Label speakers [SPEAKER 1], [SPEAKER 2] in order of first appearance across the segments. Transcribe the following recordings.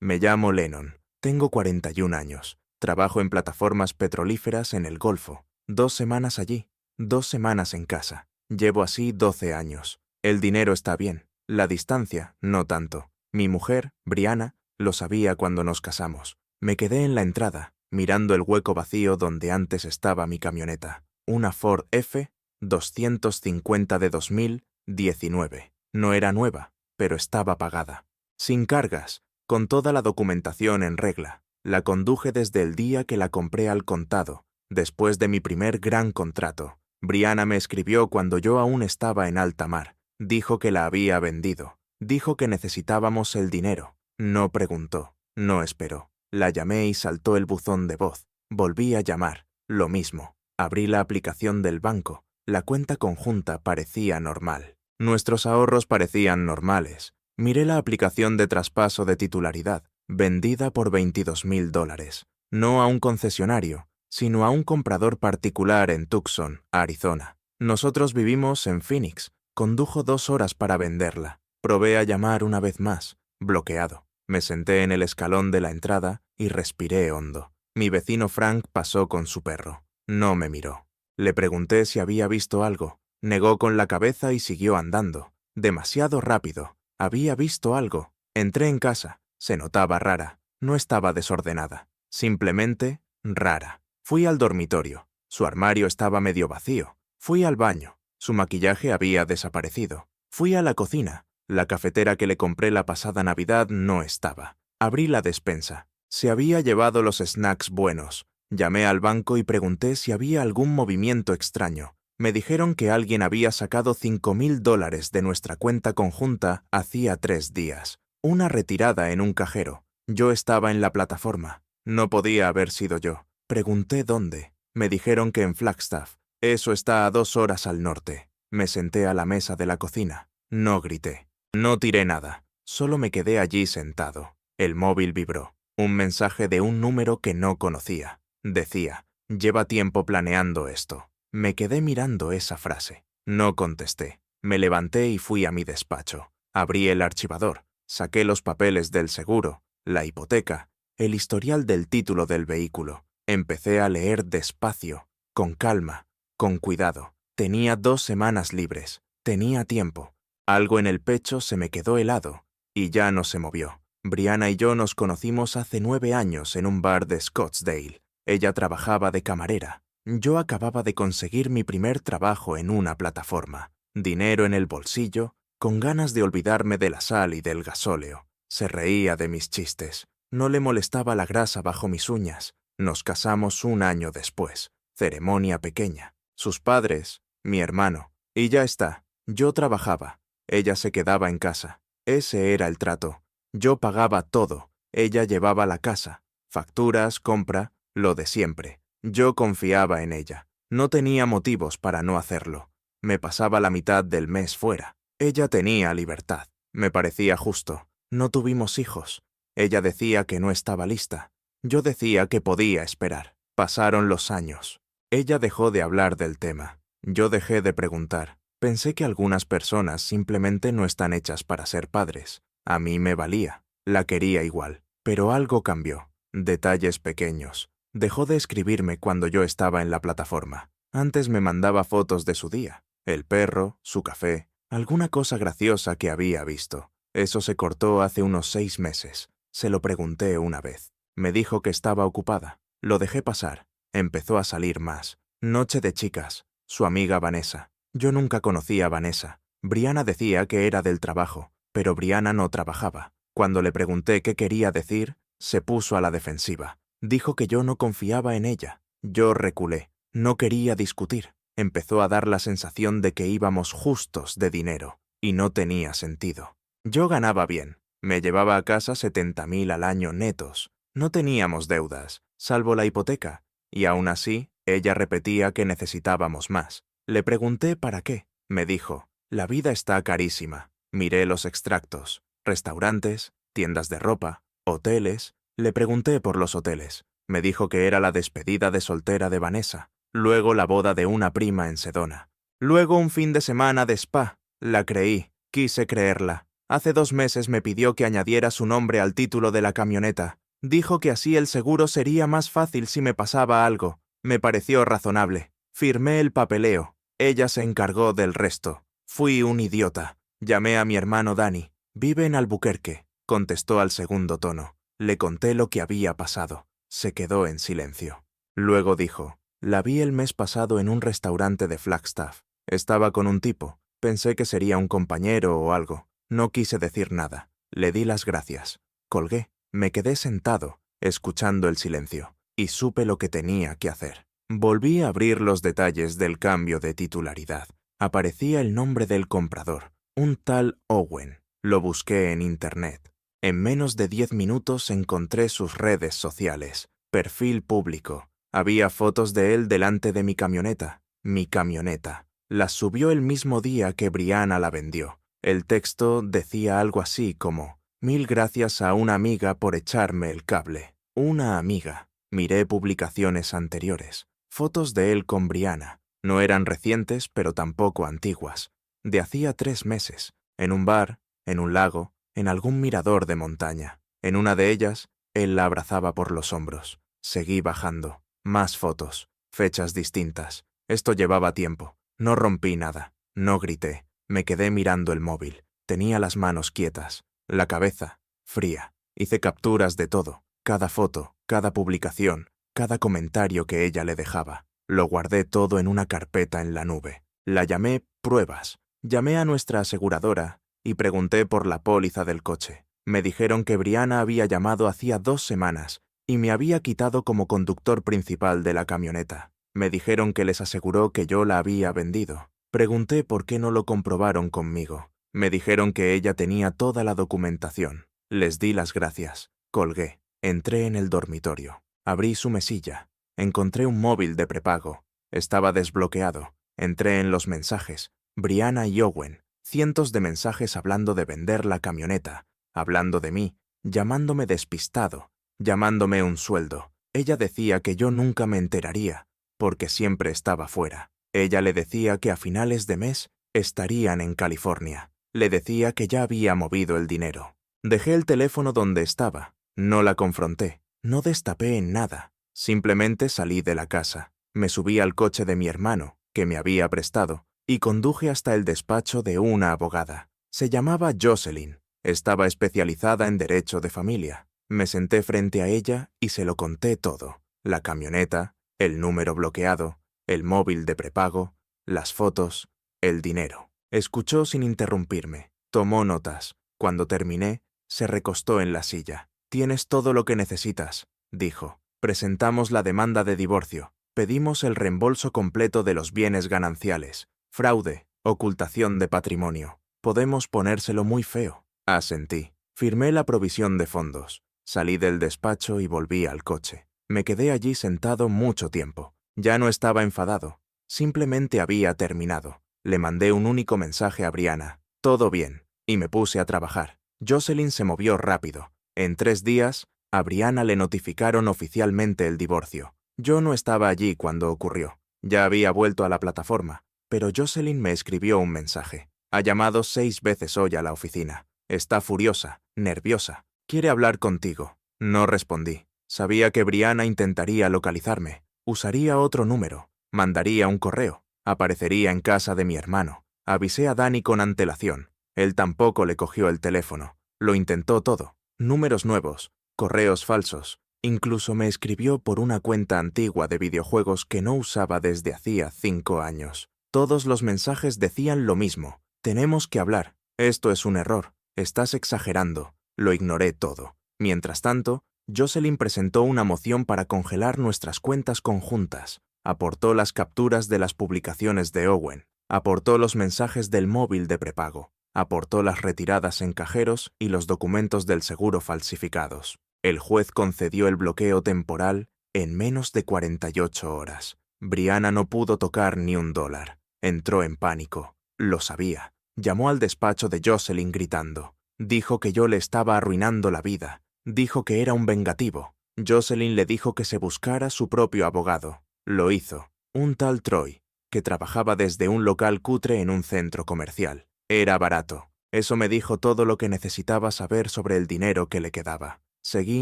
[SPEAKER 1] Me llamo Lennon. Tengo 41 años. Trabajo en plataformas petrolíferas en el Golfo. 2 semanas allí, 2 semanas en casa. Llevo así 12 años. El dinero está bien. La distancia, no tanto. Mi mujer, Brianna, lo sabía cuando nos casamos. Me quedé en la entrada, mirando el hueco vacío donde antes estaba mi camioneta. Una Ford F-250 de 2019. No era nueva, pero estaba pagada. Sin cargas, con toda la documentación en regla. La conduje desde el día que la compré al contado, después de mi primer gran contrato. Brianna me escribió cuando yo aún estaba en alta mar. Dijo que la había vendido. Dijo que necesitábamos el dinero. No preguntó, no esperó. La llamé y saltó el buzón de voz. Volví a llamar. Lo mismo. Abrí la aplicación del banco. La cuenta conjunta parecía normal. Nuestros ahorros parecían normales. Miré la aplicación de traspaso de titularidad, vendida por $22,000. No a un concesionario, sino a un comprador particular en Tucson, Arizona. Nosotros vivimos en Phoenix. Condujo 2 horas para venderla. Probé a llamar una vez más. Bloqueado. Me senté en el escalón de la entrada y respiré hondo. Mi vecino Frank pasó con su perro. No me miró. Le pregunté si había visto algo. Negó con la cabeza y siguió andando. Demasiado rápido. Había visto algo. Entré en casa. Se notaba rara. No estaba desordenada. Simplemente rara. Fui al dormitorio. Su armario estaba medio vacío. Fui al baño. Su maquillaje había desaparecido. Fui a la cocina. La cafetera que le compré la pasada Navidad no estaba. Abrí la despensa. Se había llevado los snacks buenos. Llamé al banco y pregunté si había algún movimiento extraño. Me dijeron que alguien había sacado $5,000 de nuestra cuenta conjunta hacía 3 días. Una retirada en un cajero. Yo estaba en la plataforma. No podía haber sido yo. Pregunté dónde. Me dijeron que en Flagstaff. Eso está a 2 horas al norte. Me senté a la mesa de la cocina. No grité. No tiré nada. Solo me quedé allí sentado. El móvil vibró. Un mensaje de un número que no conocía. Decía, lleva tiempo planeando esto. Me quedé mirando esa frase. No contesté. Me levanté y fui a mi despacho. Abrí el archivador. Saqué los papeles del seguro, la hipoteca, el historial del título del vehículo. Empecé a leer despacio, con calma, con cuidado. Tenía 2 semanas libres. Tenía tiempo. Algo en el pecho se me quedó helado y ya no se movió. Brianna y yo nos conocimos hace 9 años en un bar de Scottsdale. Ella trabajaba de camarera. Yo acababa de conseguir mi primer trabajo en una plataforma. Dinero en el bolsillo, con ganas de olvidarme de la sal y del gasóleo. Se reía de mis chistes. No le molestaba la grasa bajo mis uñas. Nos casamos 1 año después. Ceremonia pequeña. Sus padres, mi hermano. Y ya está. Yo trabajaba. Ella se quedaba en casa. Ese era el trato. Yo pagaba todo. Ella llevaba la casa. Facturas, compra, lo de siempre. Yo confiaba en ella. No tenía motivos para no hacerlo. Me pasaba la mitad del mes fuera. Ella tenía libertad. Me parecía justo. No tuvimos hijos. Ella decía que no estaba lista. Yo decía que podía esperar. Pasaron los años. Ella dejó de hablar del tema. Yo dejé de preguntar. Pensé que algunas personas simplemente no están hechas para ser padres. A mí me valía. La quería igual. Pero algo cambió. Detalles pequeños. Dejó de escribirme cuando yo estaba en la plataforma. Antes me mandaba fotos de su día. El perro, su café, alguna cosa graciosa que había visto. Eso se cortó hace unos 6 meses. Se lo pregunté una vez. Me dijo que estaba ocupada. Lo dejé pasar. Empezó a salir más. Noche de chicas. Su amiga Vanessa. Yo nunca conocí a Vanessa. Brianna decía que era del trabajo, pero Brianna no trabajaba. Cuando le pregunté qué quería decir, se puso a la defensiva. Dijo que yo no confiaba en ella. Yo reculé. No quería discutir. Empezó a dar la sensación de que íbamos justos de dinero, y no tenía sentido. Yo ganaba bien. Me llevaba a casa 70,000 al año netos. No teníamos deudas, salvo la hipoteca, y aún así, ella repetía que necesitábamos más. Le pregunté para qué. Me dijo, la vida está carísima. Miré los extractos. Restaurantes, tiendas de ropa, hoteles. Le pregunté por los hoteles. Me dijo que era la despedida de soltera de Vanessa. Luego la boda de una prima en Sedona. Luego un fin de semana de spa. La creí, quise creerla. Hace 2 meses me pidió que añadiera su nombre al título de la camioneta. Dijo que así el seguro sería más fácil si me pasaba algo. Me pareció razonable. Firmé el papeleo. Ella se encargó del resto. Fui un idiota. Llamé a mi hermano Danny. Vive en Albuquerque. Contestó al segundo tono. Le conté lo que había pasado. Se quedó en silencio. Luego dijo, la vi el mes pasado en un restaurante de Flagstaff. Estaba con un tipo. Pensé que sería un compañero o algo. No quise decir nada. Le di las gracias. Colgué. Me quedé sentado, escuchando el silencio, y supe lo que tenía que hacer. Volví a abrir los detalles del cambio de titularidad. Aparecía el nombre del comprador, un tal Owen. Lo busqué en Internet. En menos de 10 minutos encontré sus redes sociales. Perfil público. Había fotos de él delante de mi camioneta. Mi camioneta. Las subió el mismo día que Brianna la vendió. El texto decía algo así como: 1000 gracias a una amiga por echarme el cable. Una amiga. Miré publicaciones anteriores. Fotos de él con Brianna. No eran recientes, pero tampoco antiguas. De hacía 3 meses. En un bar, en un lago, en algún mirador de montaña. En una de ellas, él la abrazaba por los hombros. Seguí bajando. Más fotos. Fechas distintas. Esto llevaba tiempo. No rompí nada. No grité. Me quedé mirando el móvil. Tenía las manos quietas. La cabeza, fría. Hice capturas de todo. Cada foto, cada publicación, cada comentario que ella le dejaba. Lo guardé todo en una carpeta en la nube. La llamé Pruebas. Llamé a nuestra aseguradora y pregunté por la póliza del coche. Me dijeron que Brianna había llamado hacía 2 semanas y me había quitado como conductor principal de la camioneta. Me dijeron que les aseguró que yo la había vendido. Pregunté por qué no lo comprobaron conmigo. Me dijeron que ella tenía toda la documentación. Les di las gracias. Colgué. Entré en el dormitorio. Abrí su mesilla. Encontré un móvil de prepago. Estaba desbloqueado. Entré en los mensajes. Brianna y Owen. Cientos de mensajes hablando de vender la camioneta. Hablando de mí. Llamándome despistado. Llamándome un sueldo. Ella decía que yo nunca me enteraría, porque siempre estaba fuera. Ella le decía que a finales de mes estarían en California. Le decía que ya había movido el dinero. Dejé el teléfono donde estaba. No la confronté. No destapé en nada. Simplemente salí de la casa. Me subí al coche de mi hermano, que me había prestado, y conduje hasta el despacho de una abogada. Se llamaba Jocelyn. Estaba especializada en derecho de familia. Me senté frente a ella y se lo conté todo. La camioneta, el número bloqueado, el móvil de prepago, las fotos, el dinero. Escuchó sin interrumpirme. Tomó notas. Cuando terminé, se recostó en la silla. «Tienes todo lo que necesitas», dijo. «Presentamos la demanda de divorcio. Pedimos el reembolso completo de los bienes gananciales. Fraude, ocultación de patrimonio. Podemos ponérselo muy feo». Asentí. Firmé la provisión de fondos. Salí del despacho y volví al coche. Me quedé allí sentado mucho tiempo. Ya no estaba enfadado. Simplemente había terminado. Le mandé un único mensaje a Brianna. «Todo bien», y me puse a trabajar. Jocelyn se movió rápido. En 3 días, a Brianna le notificaron oficialmente el divorcio. Yo no estaba allí cuando ocurrió. Ya había vuelto a la plataforma, pero Jocelyn me escribió un mensaje. «Ha llamado 6 veces hoy a la oficina. Está furiosa, nerviosa. Quiere hablar contigo». No respondí. Sabía que Brianna intentaría localizarme. Usaría otro número. Mandaría un correo. Aparecería en casa de mi hermano. Avisé a Danny con antelación. Él tampoco le cogió el teléfono. Lo intentó todo. Números nuevos, correos falsos. Incluso me escribió por una cuenta antigua de videojuegos que no usaba desde hacía 5 años. Todos los mensajes decían lo mismo. «Tenemos que hablar. Esto es un error. Estás exagerando». Lo ignoré todo. Mientras tanto, Jocelyn presentó una moción para congelar nuestras cuentas conjuntas. Aportó las capturas de las publicaciones de Owen. Aportó los mensajes del móvil de prepago. Aportó las retiradas en cajeros y los documentos del seguro falsificados. El juez concedió el bloqueo temporal en menos de 48 horas. Brianna no pudo tocar ni $1. Entró en pánico. Lo sabía. Llamó al despacho de Jocelyn gritando. Dijo que yo le estaba arruinando la vida. Dijo que era un vengativo. Jocelyn le dijo que se buscara su propio abogado. Lo hizo. Un tal Troy, que trabajaba desde un local cutre en un centro comercial. Era barato. Eso me dijo todo lo que necesitaba saber sobre el dinero que le quedaba. Seguí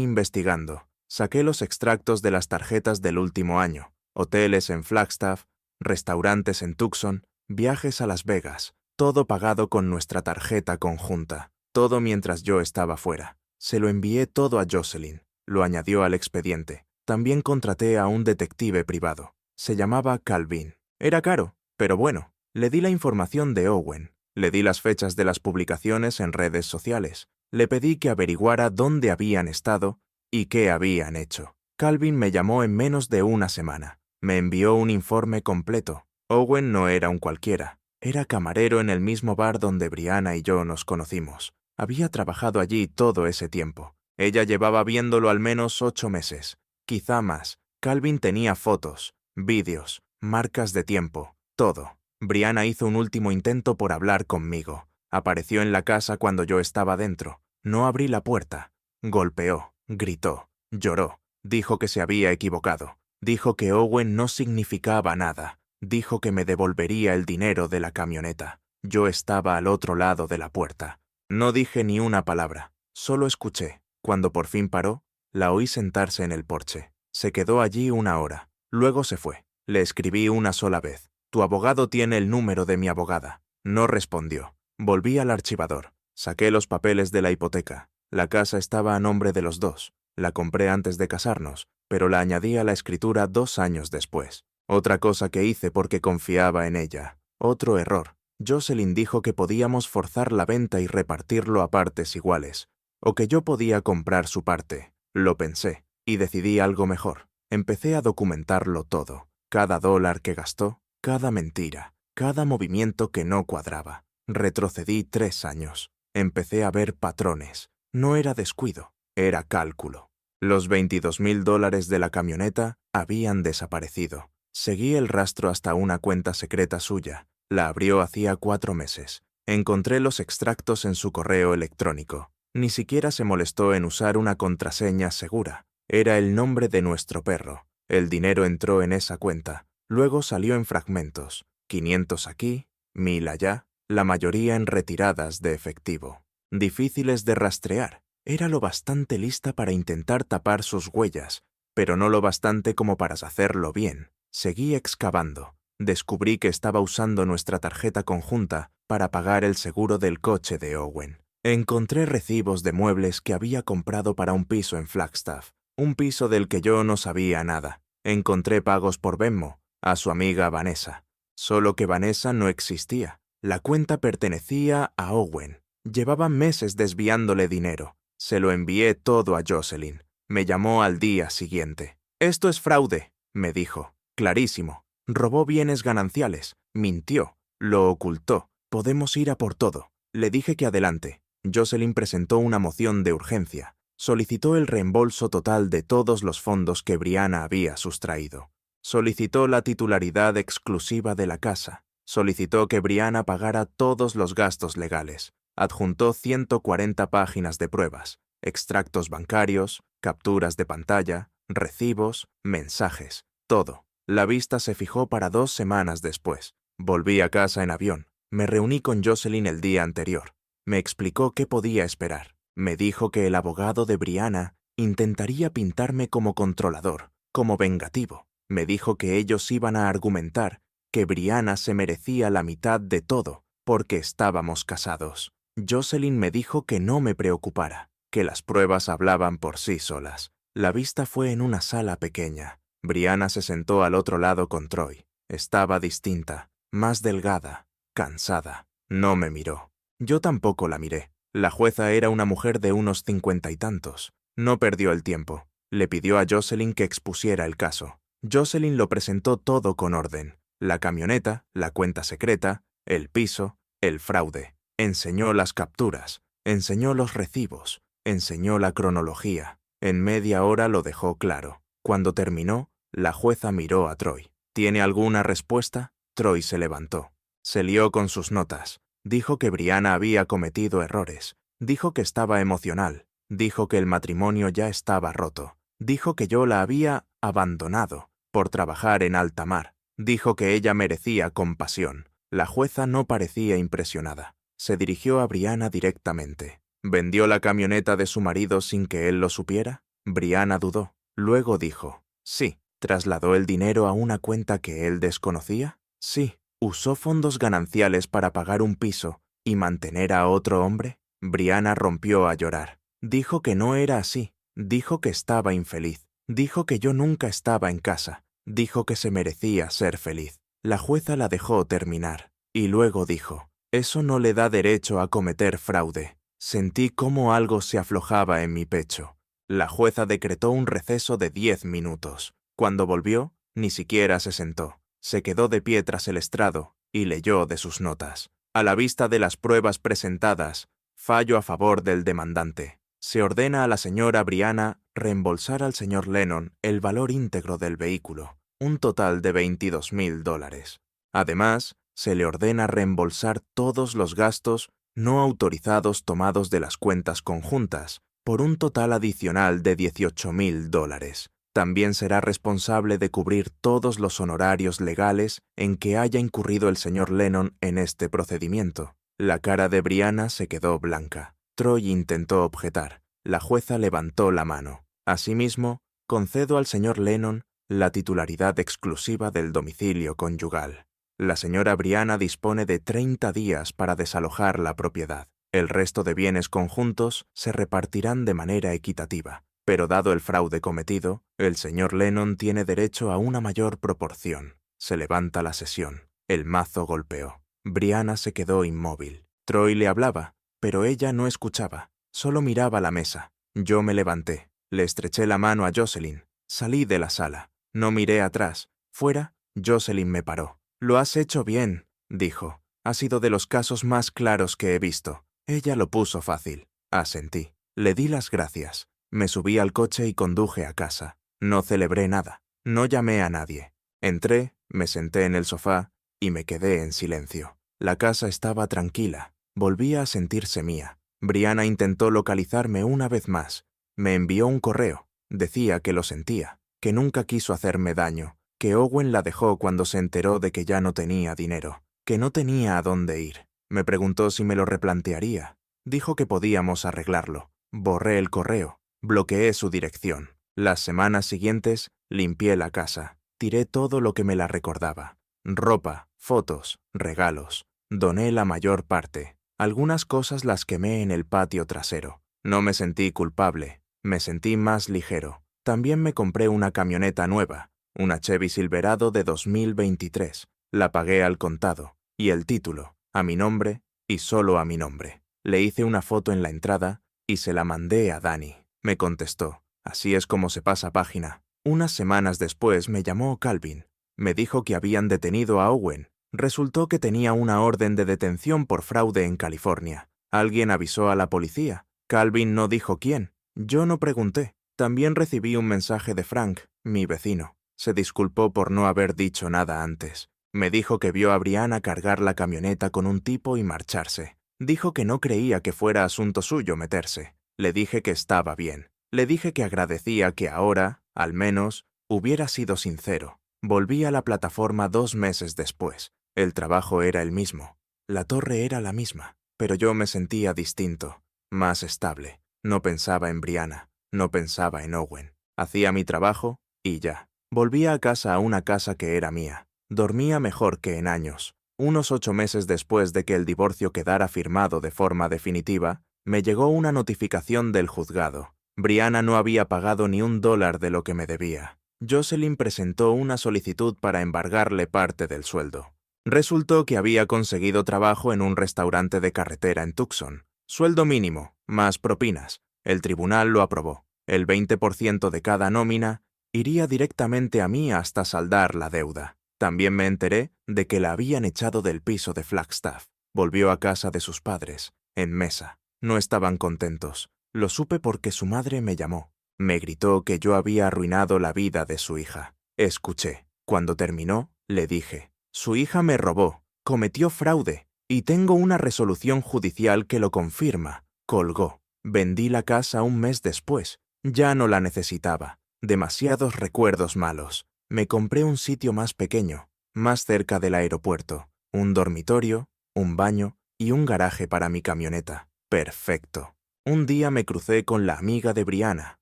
[SPEAKER 1] investigando. Saqué los extractos de las tarjetas del último año. Hoteles en Flagstaff, restaurantes en Tucson, viajes a Las Vegas. Todo pagado con nuestra tarjeta conjunta. Todo mientras yo estaba fuera. Se lo envié todo a Jocelyn. Lo añadió al expediente. También contraté a un detective privado. Se llamaba Calvin. Era caro, pero bueno. Le di la información de Owen. Le di las fechas de las publicaciones en redes sociales. Le pedí que averiguara dónde habían estado y qué habían hecho. Calvin me llamó en menos de una semana. Me envió un informe completo. Owen no era un cualquiera. Era camarero en el mismo bar donde Brianna y yo nos conocimos. Había trabajado allí todo ese tiempo. Ella llevaba viéndolo al menos 8 meses, quizá más. Calvin tenía fotos, vídeos, marcas de tiempo, todo. Brianna hizo un último intento por hablar conmigo. Apareció en la casa cuando yo estaba dentro. No abrí la puerta. Golpeó, gritó, lloró. Dijo que se había equivocado. Dijo que Owen no significaba nada. Dijo que me devolvería el dinero de la camioneta. Yo estaba al otro lado de la puerta. No dije ni una palabra. Solo escuché. Cuando por fin paró, la oí sentarse en el porche. Se quedó allí 1 hora. Luego se fue. Le escribí una sola vez. Tu abogado tiene el número de mi abogada. No respondió. Volví al archivador. Saqué los papeles de la hipoteca. La casa estaba a nombre de los dos. La compré antes de casarnos, pero la añadí a la escritura 2 años después. Otra cosa que hice porque confiaba en ella. Otro error. Jocelyn dijo que podíamos forzar la venta y repartirlo a partes iguales, o que yo podía comprar su parte. Lo pensé, y decidí algo mejor. Empecé a documentarlo todo. Cada dólar que gastó, cada mentira, cada movimiento que no cuadraba. Retrocedí 3 años. Empecé a ver patrones. No era descuido, era cálculo. Los $22,000 de la camioneta habían desaparecido. Seguí el rastro hasta una cuenta secreta suya. La abrió hacía 4 meses. Encontré los extractos en su correo electrónico. Ni siquiera se molestó en usar una contraseña segura. Era el nombre de nuestro perro. El dinero entró en esa cuenta. Luego salió en fragmentos. 500 aquí, 1000 allá, la mayoría en retiradas de efectivo. Difíciles de rastrear. Era lo bastante lista para intentar tapar sus huellas, pero no lo bastante como para hacerlo bien. Seguí excavando. Descubrí que estaba usando nuestra tarjeta conjunta para pagar el seguro del coche de Owen. Encontré recibos de muebles que había comprado para un piso en Flagstaff, un piso del que yo no sabía nada. Encontré pagos por Venmo a su amiga Vanessa. Solo que Vanessa no existía. La cuenta pertenecía a Owen. Llevaba meses desviándole dinero. Se lo envié todo a Jocelyn. Me llamó al día siguiente. «Esto es fraude», me dijo. «Clarísimo. Robó bienes gananciales. Mintió. Lo ocultó. Podemos ir a por todo». Le dije que adelante. Jocelyn presentó una moción de urgencia. Solicitó el reembolso total de todos los fondos que Brianna había sustraído. Solicitó la titularidad exclusiva de la casa. Solicitó que Brianna pagara todos los gastos legales. Adjuntó 140 páginas de pruebas, extractos bancarios, capturas de pantalla, recibos, mensajes, todo. La vista se fijó para 2 semanas después. Volví a casa en avión. Me reuní con Jocelyn el día anterior. Me explicó qué podía esperar. Me dijo que el abogado de Brianna intentaría pintarme como controlador, como vengativo. Me dijo que ellos iban a argumentar que Brianna se merecía la mitad de todo porque estábamos casados. Jocelyn me dijo que no me preocupara, que las pruebas hablaban por sí solas. La vista fue en una sala pequeña. Brianna se sentó al otro lado con Troy. Estaba distinta, más delgada, cansada. No me miró. Yo tampoco la miré. La jueza era una mujer de unos 50 y tantos. No perdió el tiempo. Le pidió a Jocelyn que expusiera el caso. Jocelyn lo presentó todo con orden. La camioneta, la cuenta secreta, el piso, el fraude. Enseñó las capturas, enseñó los recibos, enseñó la cronología. En media hora lo dejó claro. Cuando terminó, la jueza miró a Troy. ¿Tiene alguna respuesta? Troy se levantó. Se lió con sus notas. Dijo que Brianna había cometido errores. Dijo que estaba emocional. Dijo que el matrimonio ya estaba roto. Dijo que yo la había abandonado por trabajar en alta mar. Dijo que ella merecía compasión. La jueza no parecía impresionada. Se dirigió a Brianna directamente. ¿Vendió la camioneta de su marido sin que él lo supiera? Brianna dudó. Luego dijo, sí. ¿Trasladó el dinero a una cuenta que él desconocía? Sí. ¿Usó fondos gananciales para pagar un piso y mantener a otro hombre? Brianna rompió a llorar. Dijo que no era así. Dijo que estaba infeliz. Dijo que yo nunca estaba en casa. Dijo que se merecía ser feliz. La jueza la dejó terminar. Y luego dijo, eso no le da derecho a cometer fraude. Sentí cómo algo se aflojaba en mi pecho. La jueza decretó un receso de 10 minutos. Cuando volvió, ni siquiera se sentó. Se quedó de pie tras el estrado y leyó de sus notas. A la vista de las pruebas presentadas, fallo a favor del demandante. Se ordena a la señora Brianna reembolsar al señor Lennon el valor íntegro del vehículo, un total de $22,000. Además, se le ordena reembolsar todos los gastos no autorizados tomados de las cuentas conjuntas, por un total adicional de $18,000. También será responsable de cubrir todos los honorarios legales en que haya incurrido el señor Lennon en este procedimiento. La cara de Brianna se quedó blanca. Troy intentó objetar. La jueza levantó la mano. Asimismo, concedo al señor Lennon la titularidad exclusiva del domicilio conyugal. La señora Brianna dispone de 30 días para desalojar la propiedad. El resto de bienes conjuntos se repartirán de manera equitativa, pero dado el fraude cometido, el señor Lennon tiene derecho a una mayor proporción. Se levanta la sesión. El mazo golpeó. Brianna se quedó inmóvil. Troy le hablaba, pero ella no escuchaba, solo miraba la mesa. Yo me levanté, le estreché la mano a Jocelyn, salí de la sala, no miré atrás. Fuera, Jocelyn me paró. «Lo has hecho bien», dijo. «Ha sido de los casos más claros que he visto». Ella lo puso fácil. Asentí. Le di las gracias. Me subí al coche y conduje a casa. No celebré nada. No llamé a nadie. Entré, me senté en el sofá y me quedé en silencio. La casa estaba tranquila. Volvía a sentirse mía. Brianna intentó localizarme una vez más. Me envió un correo. Decía que lo sentía, que nunca quiso hacerme daño, que Owen la dejó cuando se enteró de que ya no tenía dinero, que no tenía a dónde ir. Me preguntó si me lo replantearía. Dijo que podíamos arreglarlo. Borré el correo. Bloqueé su dirección. Las semanas siguientes limpié la casa. Tiré todo lo que me la recordaba. Ropa, fotos, regalos. Doné la mayor parte. Algunas cosas las quemé en el patio trasero. No me sentí culpable. Me sentí más ligero. También me compré una camioneta nueva, una Chevy Silverado de 2023. La pagué al contado. Y el título, a mi nombre y solo a mi nombre. Le hice una foto en la entrada y se la mandé a Dani. Me contestó. Así es como se pasa página. Unas semanas después me llamó Calvin. Me dijo que habían detenido a Owen. Resultó que tenía una orden de detención por fraude en California. Alguien avisó a la policía. Calvin no dijo quién. Yo no pregunté. También recibí un mensaje de Frank, mi vecino. Se disculpó por no haber dicho nada antes. Me dijo que vio a Brianna cargar la camioneta con un tipo y marcharse. Dijo que no creía que fuera asunto suyo meterse. Le dije que estaba bien. Le dije que agradecía que ahora, al menos, hubiera sido sincero. Volví a la plataforma 2 meses después. El trabajo era el mismo. La torre era la misma. Pero yo me sentía distinto, más estable. No pensaba en Brianna. No pensaba en Owen. Hacía mi trabajo y ya. Volvía a casa, a una casa que era mía. Dormía mejor que en años. Unos 8 meses después de que el divorcio quedara firmado de forma definitiva, me llegó una notificación del juzgado. Brianna no había pagado ni $1 de lo que me debía. Jocelyn presentó una solicitud para embargarle parte del sueldo. Resultó que había conseguido trabajo en un restaurante de carretera en Tucson. Sueldo mínimo, más propinas. El tribunal lo aprobó. El 20% de cada nómina iría directamente a mí hasta saldar la deuda. También me enteré de que la habían echado del piso de Flagstaff. Volvió a casa de sus padres, en Mesa. No estaban contentos. Lo supe porque su madre me llamó. Me gritó que yo había arruinado la vida de su hija. Escuché. Cuando terminó, le dije, su hija me robó, cometió fraude, y tengo una resolución judicial que lo confirma. Colgó. Vendí la casa un mes después. Ya no la necesitaba. Demasiados recuerdos malos. Me compré un sitio más pequeño, más cerca del aeropuerto. Un dormitorio, un baño y un garaje para mi camioneta. Perfecto. Un día me crucé con la amiga de Brianna,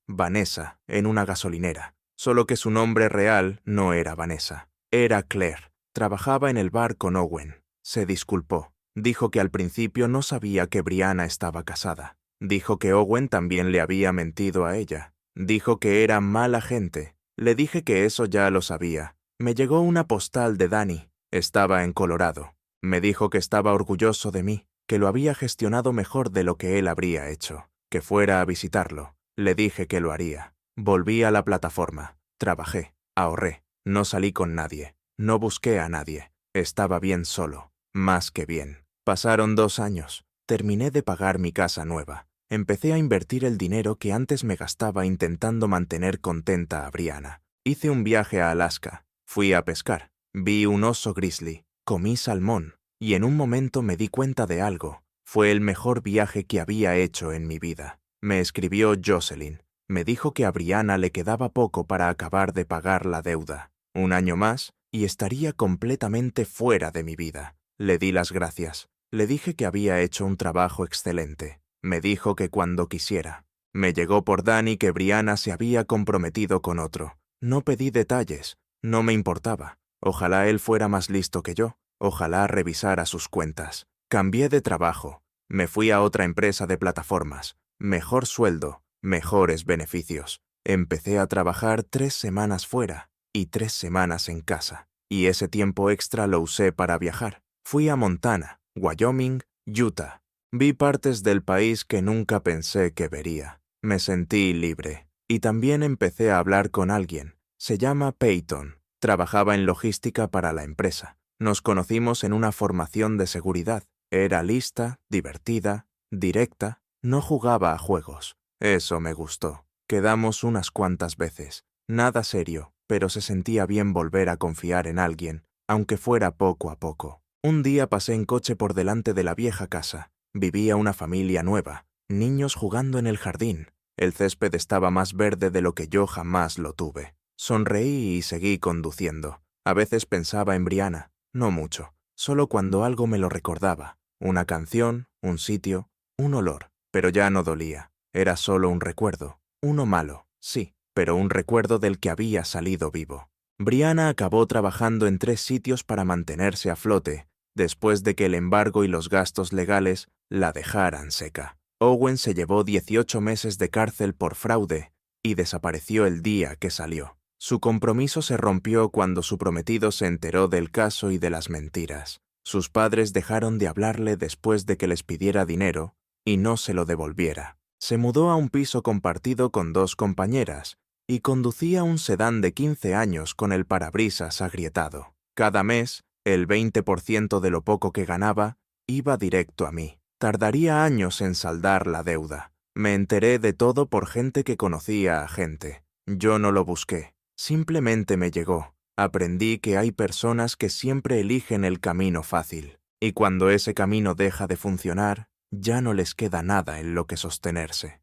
[SPEAKER 1] Vanessa, en una gasolinera. Solo que su nombre real no era Vanessa. Era Claire. Trabajaba en el bar con Owen. Se disculpó. Dijo que al principio no sabía que Brianna estaba casada. Dijo que Owen también le había mentido a ella. Dijo que era mala gente. Le dije que eso ya lo sabía. Me llegó una postal de Danny. Estaba en Colorado. Me dijo que estaba orgulloso de mí, que lo había gestionado mejor de lo que él habría hecho, que fuera a visitarlo. Le dije que lo haría. Volví a la plataforma. Trabajé. Ahorré. No salí con nadie. No busqué a nadie. Estaba bien solo. Más que bien. Pasaron 2 años. Terminé de pagar mi casa nueva. Empecé a invertir el dinero que antes me gastaba intentando mantener contenta a Brianna. Hice un viaje a Alaska. Fui a pescar. Vi un oso grizzly. Comí salmón. Y en un momento me di cuenta de algo. Fue el mejor viaje que había hecho en mi vida. Me escribió Jocelyn. Me dijo que a Brianna le quedaba poco para acabar de pagar la deuda. 1 año más y estaría completamente fuera de mi vida. Le di las gracias. Le dije que había hecho un trabajo excelente. Me dijo que cuando quisiera. Me llegó por Danny que Brianna se había comprometido con otro. No pedí detalles. No me importaba. Ojalá él fuera más listo que yo. Ojalá revisara sus cuentas. Cambié de trabajo. Me fui a otra empresa de plataformas. Mejor sueldo. Mejores beneficios. Empecé a trabajar 3 semanas fuera y 3 semanas en casa. Y ese tiempo extra lo usé para viajar. Fui a Montana, Wyoming, Utah. Vi partes del país que nunca pensé que vería. Me sentí libre. Y también empecé a hablar con alguien. Se llama Peyton. Trabajaba en logística para la empresa. Nos conocimos en una formación de seguridad. Era lista, divertida, directa. No jugaba a juegos. Eso me gustó. Quedamos unas cuantas veces. Nada serio, pero se sentía bien volver a confiar en alguien, aunque fuera poco a poco. Un día pasé en coche por delante de la vieja casa. Vivía una familia nueva, niños jugando en el jardín. El césped estaba más verde de lo que yo jamás lo tuve. Sonreí y seguí conduciendo. A veces pensaba en Brianna, no mucho, solo cuando algo me lo recordaba. Una canción, un sitio, un olor, pero ya no dolía. Era solo un recuerdo, uno malo, sí, pero un recuerdo del que había salido vivo. Brianna acabó trabajando en 3 sitios para mantenerse a flote, después de que el embargo y los gastos legales la dejaran seca. Owen se llevó 18 meses de cárcel por fraude y desapareció el día que salió. Su compromiso se rompió cuando su prometido se enteró del caso y de las mentiras. Sus padres dejaron de hablarle después de que les pidiera dinero y no se lo devolviera. Se mudó a un piso compartido con 2 compañeras y conducía un sedán de 15 años con el parabrisas agrietado. Cada mes, el 20% de lo poco que ganaba iba directo a mí. Tardaría años en saldar la deuda. Me enteré de todo por gente que conocía a gente. Yo no lo busqué, simplemente me llegó. Aprendí que hay personas que siempre eligen el camino fácil, y cuando ese camino deja de funcionar, ya no les queda nada en lo que sostenerse.